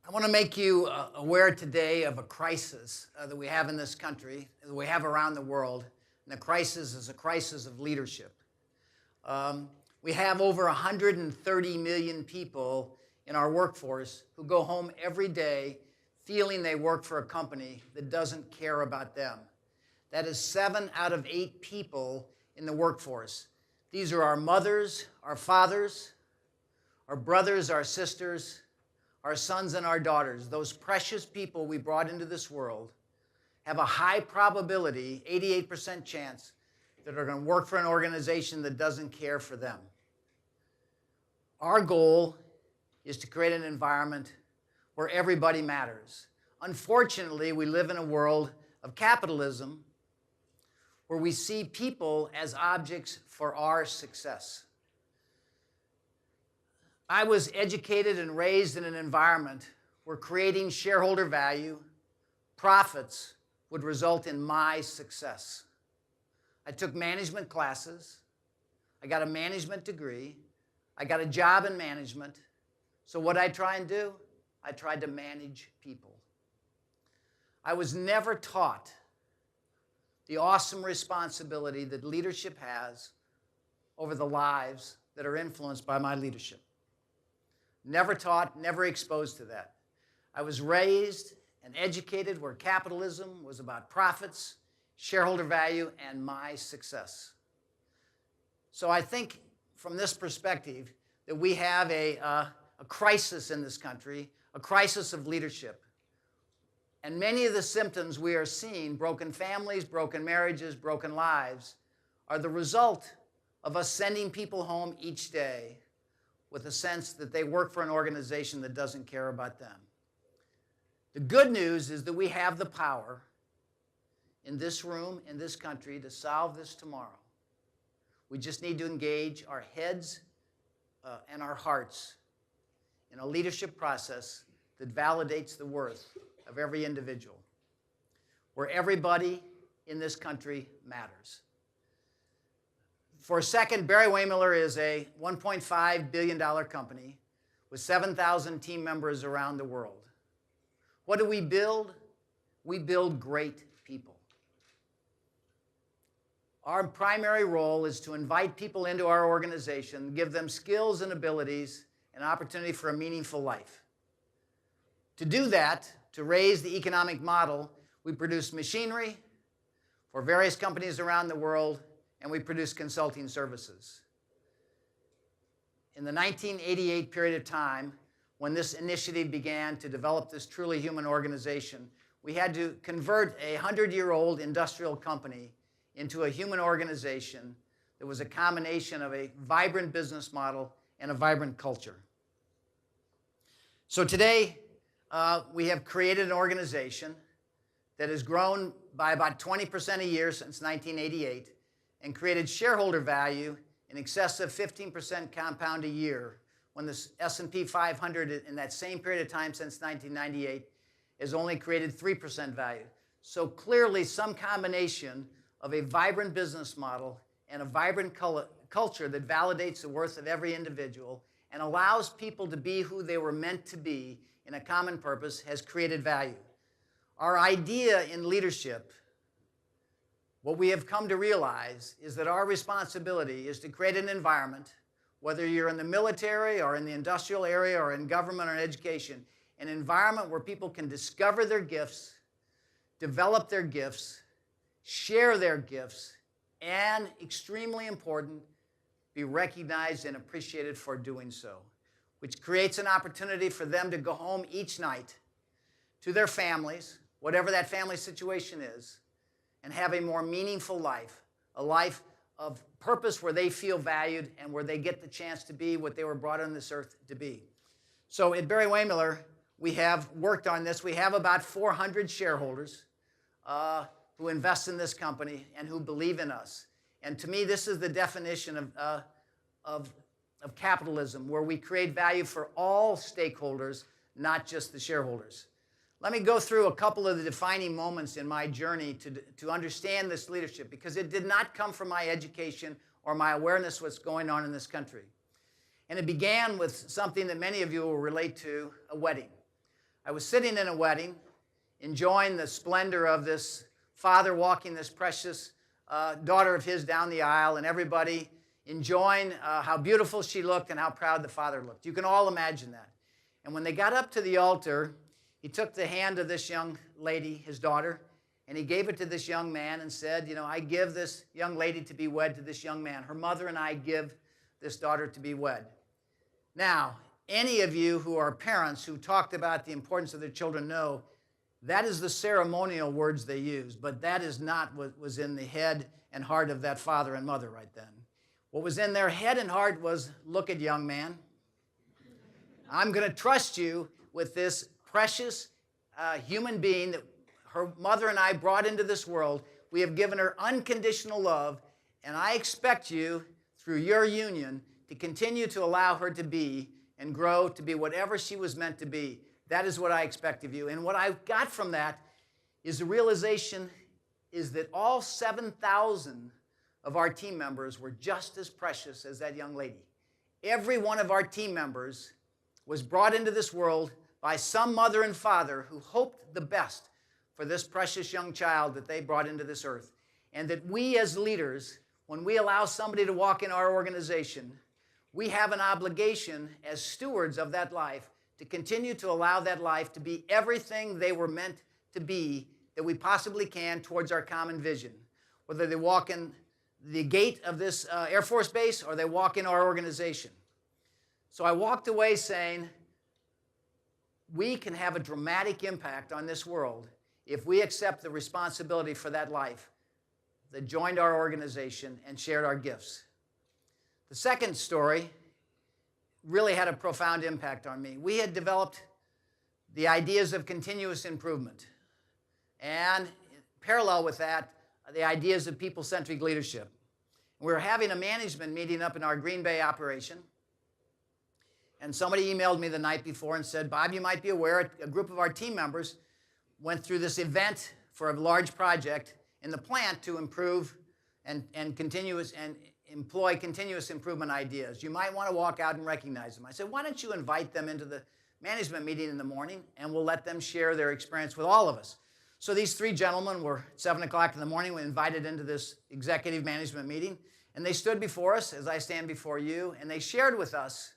I want to make you aware today of a crisis that we have in this country, that we have around the world. And the crisis is a crisis of leadership. We have over 130 million people in our workforce who go home every day feeling they work for a company that doesn't care about them. That is 7 out of 8 people in the workforce. These are our mothers, our fathers, our brothers, our sisters, our sons and our daughters. Those precious people we brought into this world have a high probability, 88% chance, that are going to work for an organization that doesn't care for them. Our goal is to create an environment where everybody matters. Unfortunately, we live in a world of capitalism where we see people as objects for our success. I was educated and raised in an environment where creating shareholder value, profits, would result in my success. I took management classes. I got a management degree. I got a job in management. So what I try and do? I tried to manage people. I was never taught the awesome responsibility that leadership has over the lives that are influenced by my leadership. Never taught, never exposed to that. I was raised and educated where capitalism was about profits, shareholder value, and my success. So I think from this perspective that we have a crisis in this country, a crisis of leadership. And many of the symptoms we are seeing, broken families, broken marriages, broken lives, are the result of us sending people home each day with a sense that they work for an organization that doesn't care about them. The good news is that we have the power in this room, in this country, to solve this tomorrow. We just need to engage our heads and our hearts in a leadership process that validates the worth of every individual, where everybody in this country matters. For a second, Barry-Wehmiller is a $1.5 billion company with 7,000 team members around the world. What do we build? We build great people. Our primary role is to invite people into our organization, give them skills and abilities and opportunity for a meaningful life. To do that, to raise the economic model, we produce machinery for various companies around the world, and we produce consulting services. In the 1988 period of time, when this initiative began to develop this truly human organization, we had to convert a 100-year-old industrial company into a human organization that was a combination of a vibrant business model and a vibrant culture. So today, we have created an organization that has grown by about 20% a year since 1988 and created shareholder value in excess of 15% compound a year, when the S&P 500 in that same period of time since 1998 has only created 3% value. So clearly some combination of a vibrant business model and a vibrant culture that validates the worth of every individual and allows people to be who they were meant to be in a common purpose has created value. Our idea in leadership, what we have come to realize, is that our responsibility is to create an environment, whether you're in the military or in the industrial area or in government or in education, an environment where people can discover their gifts, develop their gifts, share their gifts, and, extremely important, be recognized and appreciated for doing so, which creates an opportunity for them to go home each night to their families, whatever that family situation is, and have a more meaningful life, a life of purpose where they feel valued and where they get the chance to be what they were brought on this earth to be. So at Barry-Wehmiller, we have worked on this. We have about 400 shareholders who invest in this company and who believe in us. And to me, this is the definition of capitalism, where we create value for all stakeholders, not just the shareholders. Let me go through a couple of the defining moments in my journey to understand this leadership, because it did not come from my education or my awareness of what's going on in this country. And it began with something that many of you will relate to, a wedding. I was sitting in a wedding, enjoying the splendor of this father walking this precious daughter of his down the aisle, and everybody enjoying how beautiful she looked and how proud the father looked. You can all imagine that. And when they got up to the altar, he took the hand of this young lady, his daughter, and he gave it to this young man and said, you know, I give this young lady to be wed to this young man. Her mother and I give this daughter to be wed. Now, any of you who are parents who talked about the importance of their children know that is the ceremonial words they use, but that is not what was in the head and heart of that father and mother right then. What was in their head and heart was, look at young man, I'm going to trust you with this precious human being that her mother and I brought into this world. We have given her unconditional love, and I expect you, through your union, to continue to allow her to be and grow to be whatever she was meant to be. That is what I expect of you. And what I got from that is the realization is that all 7,000 of our team members were just as precious as that young lady. Every one of our team members was brought into this world by some mother and father who hoped the best for this precious young child that they brought into this earth. And that we as leaders, when we allow somebody to walk in our organization, we have an obligation as stewards of that life to continue to allow that life to be everything they were meant to be that we possibly can towards our common vision. Whether they walk in the gate of this Air Force base or they walk in our organization. So I walked away saying, we can have a dramatic impact on this world if we accept the responsibility for that life that joined our organization and shared our gifts. The second story really had a profound impact on me. We had developed the ideas of continuous improvement, and parallel with that, the ideas of people-centric leadership. We were having a management meeting up in our Green Bay operation, and somebody emailed me the night before and said, Bob, you might be aware, a group of our team members went through this event for a large project in the plant to improve and employ continuous improvement ideas. You might want to walk out and recognize them. I said, why don't you invite them into the management meeting in the morning, and we'll let them share their experience with all of us. So these three gentlemen were, at 7 o'clock in the morning, we invited into this executive management meeting, and they stood before us, as I stand before you, and they shared with us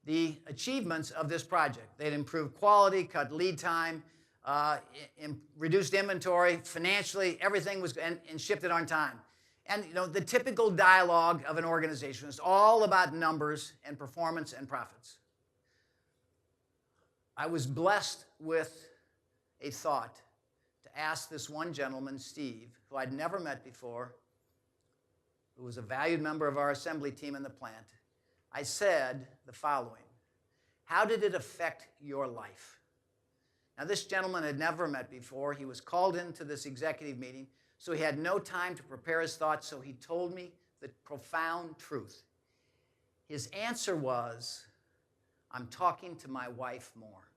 the achievements of this project. They'd improved quality, cut lead time, reduced inventory, financially, everything was, and shipped it on time. And you know, the typical dialogue of an organization is all about numbers and performance and profits. I was blessed with a thought to ask this one gentleman, Steve, who I'd never met before, who was a valued member of our assembly team in the plant. I said the following: how did it affect your life? Now, this gentleman had never met before. He was called into this executive meeting, so he had no time to prepare his thoughts, so he told me the profound truth. His answer was, I'm talking to my wife more.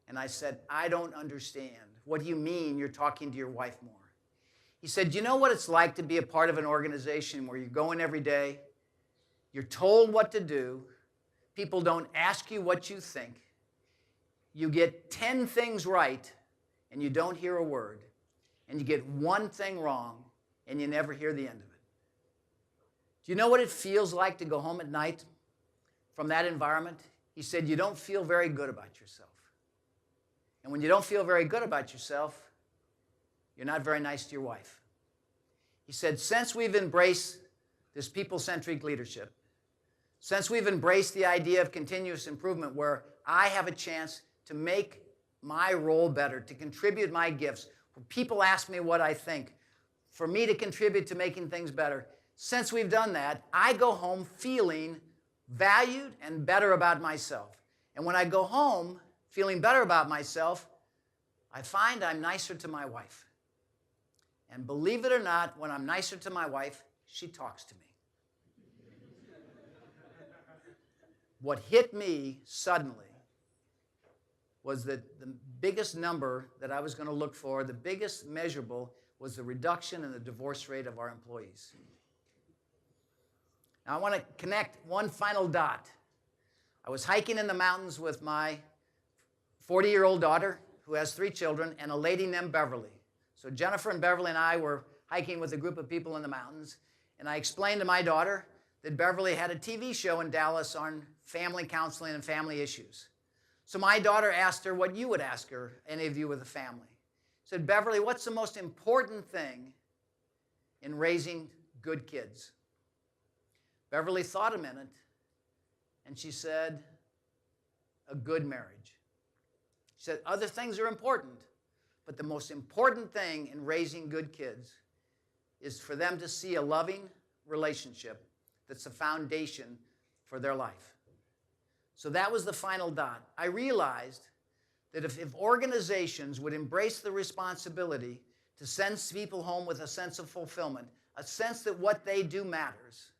And I said, I don't understand. What do you mean you're talking to your wife more? He said, do you know what it's like to be a part of an organization where you go in every day, you're told what to do, people don't ask you what you think, you get 10 things right, and you don't hear a word, and you get one thing wrong, and you never hear the end of it. Do you know what it feels like to go home at night from that environment? He said, you don't feel very good about yourself. And when you don't feel very good about yourself, you're not very nice to your wife. He said, since we've embraced this people-centric leadership, since we've embraced the idea of continuous improvement where I have a chance to make my role better, to contribute my gifts, when people ask me what I think, for me to contribute to making things better, since we've done that, I go home feeling valued and better about myself. And when I go home feeling better about myself, I find I'm nicer to my wife. And believe it or not, when I'm nicer to my wife, she talks to me. What hit me suddenly was that the biggest number that I was going to look for, the biggest measurable, was the reduction in the divorce rate of our employees. Now I want to connect one final dot. I was hiking in the mountains with my 40-year-old daughter who has 3 children, and a lady named Beverly. So Jennifer and Beverly and I were hiking with a group of people in the mountains, and I explained to my daughter that Beverly had a TV show in Dallas on family counseling and family issues. So my daughter asked her what you would ask her, any of you with a family. Said, Beverly, what's the most important thing in raising good kids? Beverly thought a minute, and she said, a good marriage. She said, other things are important, but the most important thing in raising good kids is for them to see a loving relationship that's the foundation for their life. So that was the final dot. I realized that if organizations would embrace the responsibility to send people home with a sense of fulfillment, a sense that what they do matters,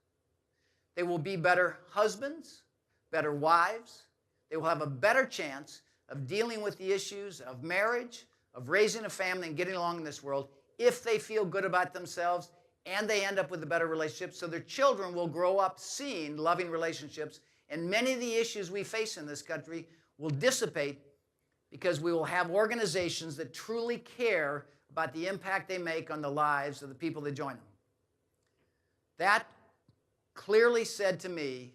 they will be better husbands, better wives, they will have a better chance of dealing with the issues of marriage, of raising a family and getting along in this world if they feel good about themselves and they end up with a better relationship, so their children will grow up seeing loving relationships, and many of the issues we face in this country will dissipate because we will have organizations that truly care about the impact they make on the lives of the people that join them. That clearly said to me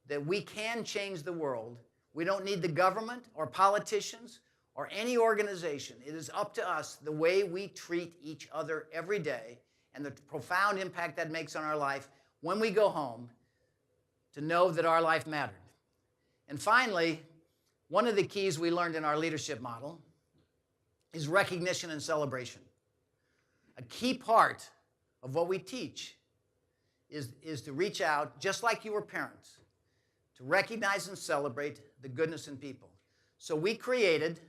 that we can change the world. We don't need the government or politicians or any organization. It is up to us, the way we treat each other every day and the profound impact that makes on our life when we go home, to know that our life mattered. And finally, one of the keys we learned in our leadership model is recognition and celebration. A key part of what we teach is to reach out, just like you were parents, to recognize and celebrate the goodness in people. So we created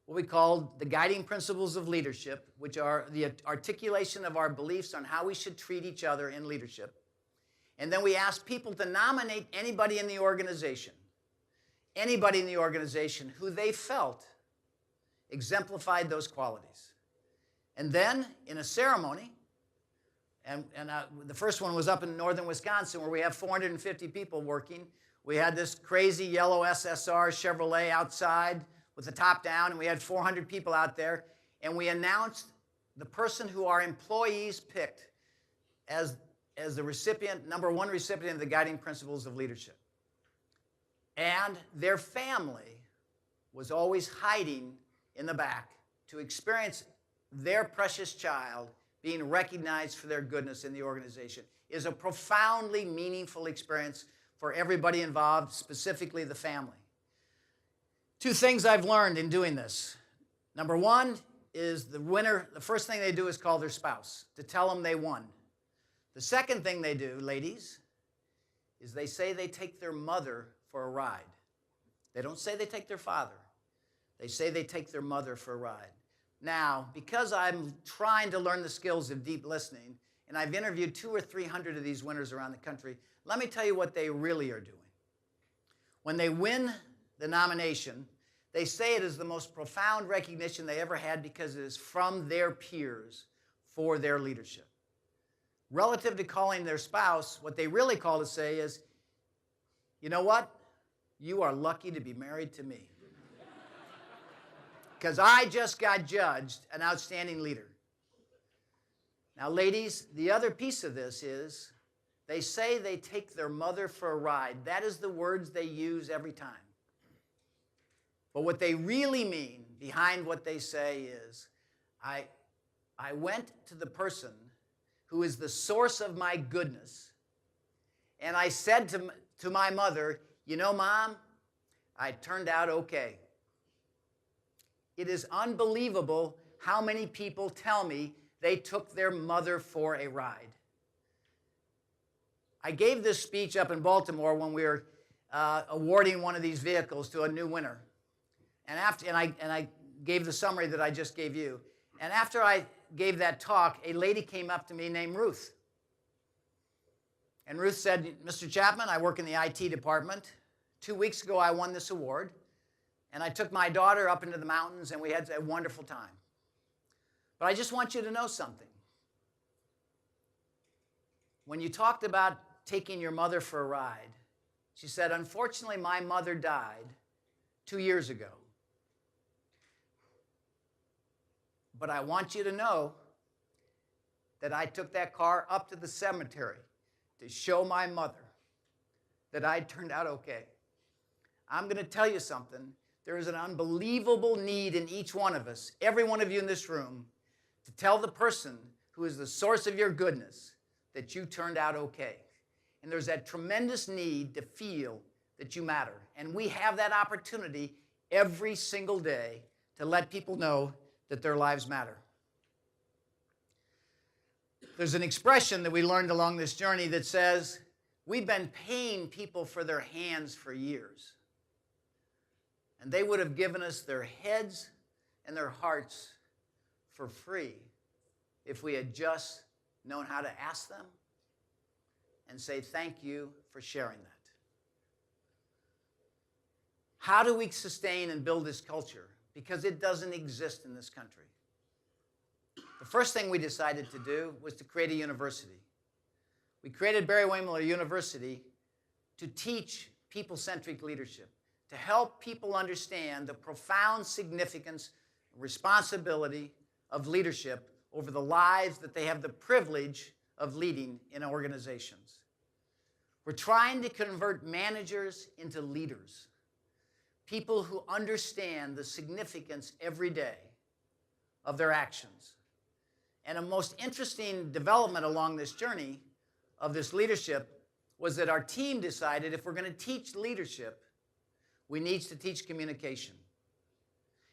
what we called the guiding principles of leadership, which are the articulation of our beliefs on how we should treat each other in leadership. And then we asked people to nominate anybody in the organization who they felt exemplified those qualities. And then in a ceremony, and the first one was up in northern Wisconsin where we have 450 people working. We had this crazy yellow SSR Chevrolet outside with the top down, and we had 400 people out there, and we announced the person who our employees picked as the recipient, number one recipient of the guiding principles of leadership. And their family was always hiding in the back to experience their precious child being recognized for their goodness in the organization. It is a profoundly meaningful experience for everybody involved, specifically the family. 2 things I've learned in doing this. Number one is the winner, the first thing they do is call their spouse to tell them they won. The second thing they do, ladies, is they say they take their mother for a ride. They don't say they take their father. They say they take their mother for a ride. Now, because I'm trying to learn the skills of deep listening, and I've interviewed 200 or 300 of these winners around the country, let me tell you what they really are doing. When they win the nomination, they say it is the most profound recognition they ever had because it is from their peers for their leadership. Relative to calling their spouse, what they really call to say is, you know what? You are lucky to be married to me. Because I just got judged an outstanding leader. Now, ladies, the other piece of this is they say they take their mother for a ride. That is the words they use every time. But what they really mean behind what they say is, I went to the person who is the source of my goodness, and I said to my mother, you know, Mom, I turned out okay. It is unbelievable how many people tell me they took their mother for a ride. I gave this speech up in Baltimore when we were awarding one of these vehicles to a new winner. And I gave the summary that I just gave you. And after I gave that talk, a lady came up to me named Ruth. And Ruth said, Mr. Chapman, I work in the IT department. 2 weeks ago, I won this award. And I took my daughter up into the mountains, and we had a wonderful time. But I just want you to know something. When you talked about taking your mother for a ride, she said, unfortunately, my mother died 2 years ago. But I want you to know that I took that car up to the cemetery to show my mother that I turned out okay. I'm going to tell you something. There is an unbelievable need in each one of us, every one of you in this room, to tell the person who is the source of your goodness that you turned out okay. And there's that tremendous need to feel that you matter. And we have that opportunity every single day to let people know that their lives matter. There's an expression that we learned along this journey that says, we've been paying people for their hands for years. And they would have given us their heads and their hearts for free if we had just known how to ask them and say thank you for sharing that. How do we sustain and build this culture? Because it doesn't exist in this country. The first thing we decided to do was to create a university. We created Barry-Wehmiller University to teach people-centric leadership, to help people understand the profound significance and responsibility of leadership over the lives that they have the privilege of leading in organizations. We're trying to convert managers into leaders, people who understand the significance every day of their actions. And a most interesting development along this journey of this leadership was that our team decided if we're going to teach leadership, we need to teach communication.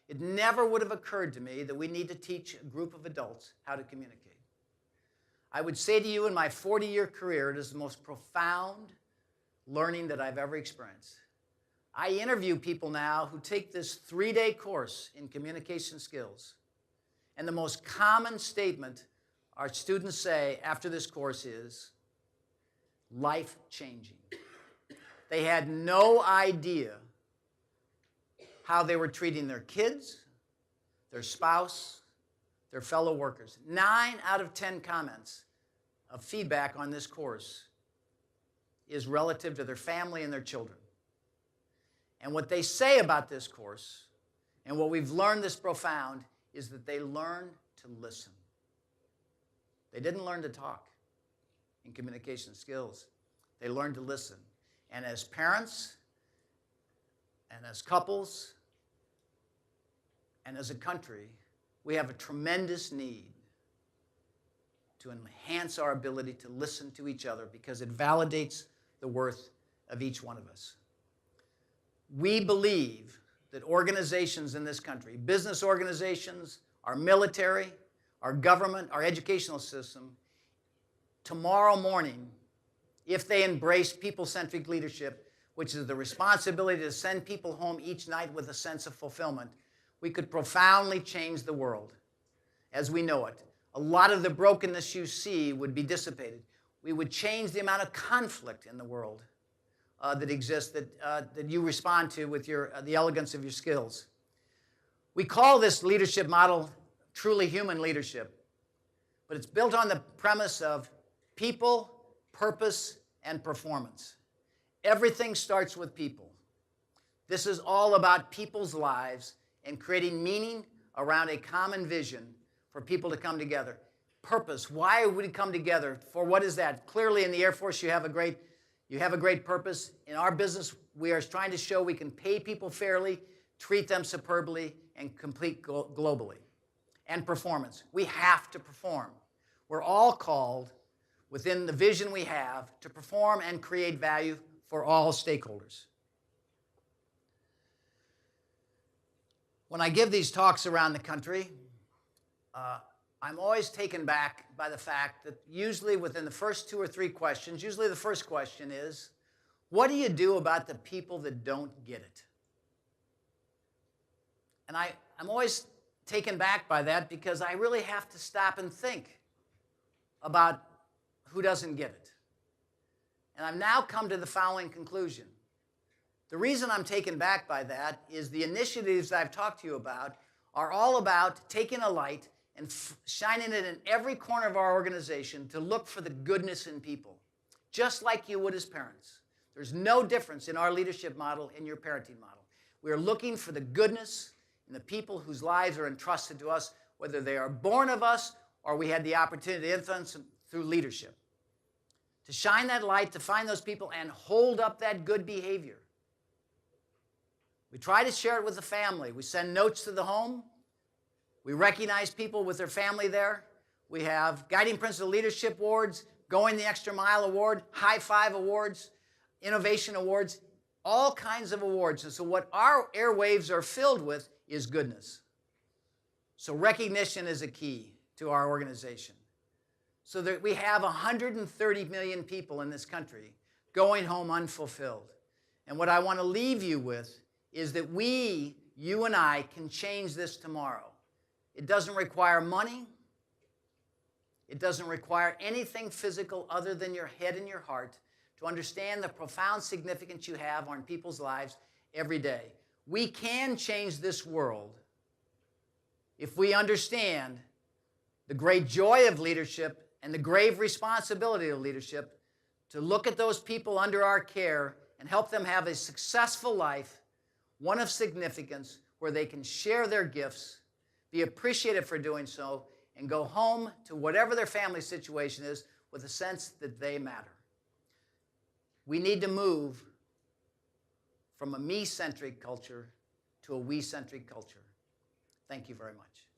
It never would have occurred to me that we need to teach a group of adults how to communicate. I would say to you, in my 40-year career, it is the most profound learning that I've ever experienced. I interview people now who take this 3-day course in communication skills. And the most common statement our students say after this course is, life-changing. They had no idea how they were treating their kids, their spouse, their fellow workers. 9 out of 10 comments of feedback on this course is relative to their family and their children. And what they say about this course, and what we've learned this profound, is that they learned to listen. They didn't learn to talk in communication skills. They learned to listen. And as parents, and as couples, and as a country, we have a tremendous need to enhance our ability to listen to each other because it validates the worth of each one of us. We believe that organizations in this country, business organizations, our military, our government, our educational system, tomorrow morning, if they embrace people-centric leadership, which is the responsibility to send people home each night with a sense of fulfillment, we could profoundly change the world as we know it. A lot of the brokenness you see would be dissipated. We would change the amount of conflict in the world that exists, that you respond to with the elegance of your skills. We call this leadership model truly human leadership, but it's built on the premise of people, purpose, and performance. Everything starts with people. This is all about people's lives and creating meaning around a common vision for people to come together. Purpose, why would we come together? For what is that? Clearly in the Air Force you have a great purpose. In our business, we are trying to show we can pay people fairly, treat them superbly, and compete globally. And performance. We have to perform. We're all called, within the vision we have, to perform and create value for all stakeholders. When I give these talks around the country, I'm always taken back by the fact that usually within the first 2 or 3 questions, usually the first question is, what do you do about the people that don't get it? And I'm always taken back by that because I really have to stop and think about who doesn't get it. And I've now come to the following conclusion. The reason I'm taken back by that is the initiatives I've talked to you about are all about taking a light and shining it in every corner of our organization to look for the goodness in people, just like you would as parents. There's no difference in our leadership model and your parenting model. We are looking for the goodness in the people whose lives are entrusted to us, whether they are born of us or we had the opportunity to influence them through leadership. To shine that light, to find those people and hold up that good behavior. We try to share it with the family. We send notes to the home. We recognize people with their family there. We have Guiding Principle Leadership Awards, Going the Extra Mile Award, High Five Awards, Innovation Awards, all kinds of awards. And so what our airwaves are filled with is goodness. So recognition is a key to our organization. So that we have 130 million people in this country going home unfulfilled. And what I want to leave you with is that we, you and I, can change this tomorrow. It doesn't require money. It doesn't require anything physical other than your head and your heart to understand the profound significance you have on people's lives every day. We can change this world if we understand the great joy of leadership and the grave responsibility of leadership to look at those people under our care and help them have a successful life, one of significance, where they can share their gifts, be appreciated for doing so, and go home to whatever their family situation is with a sense that they matter. We need to move from a me-centric culture to a we-centric culture. Thank you very much.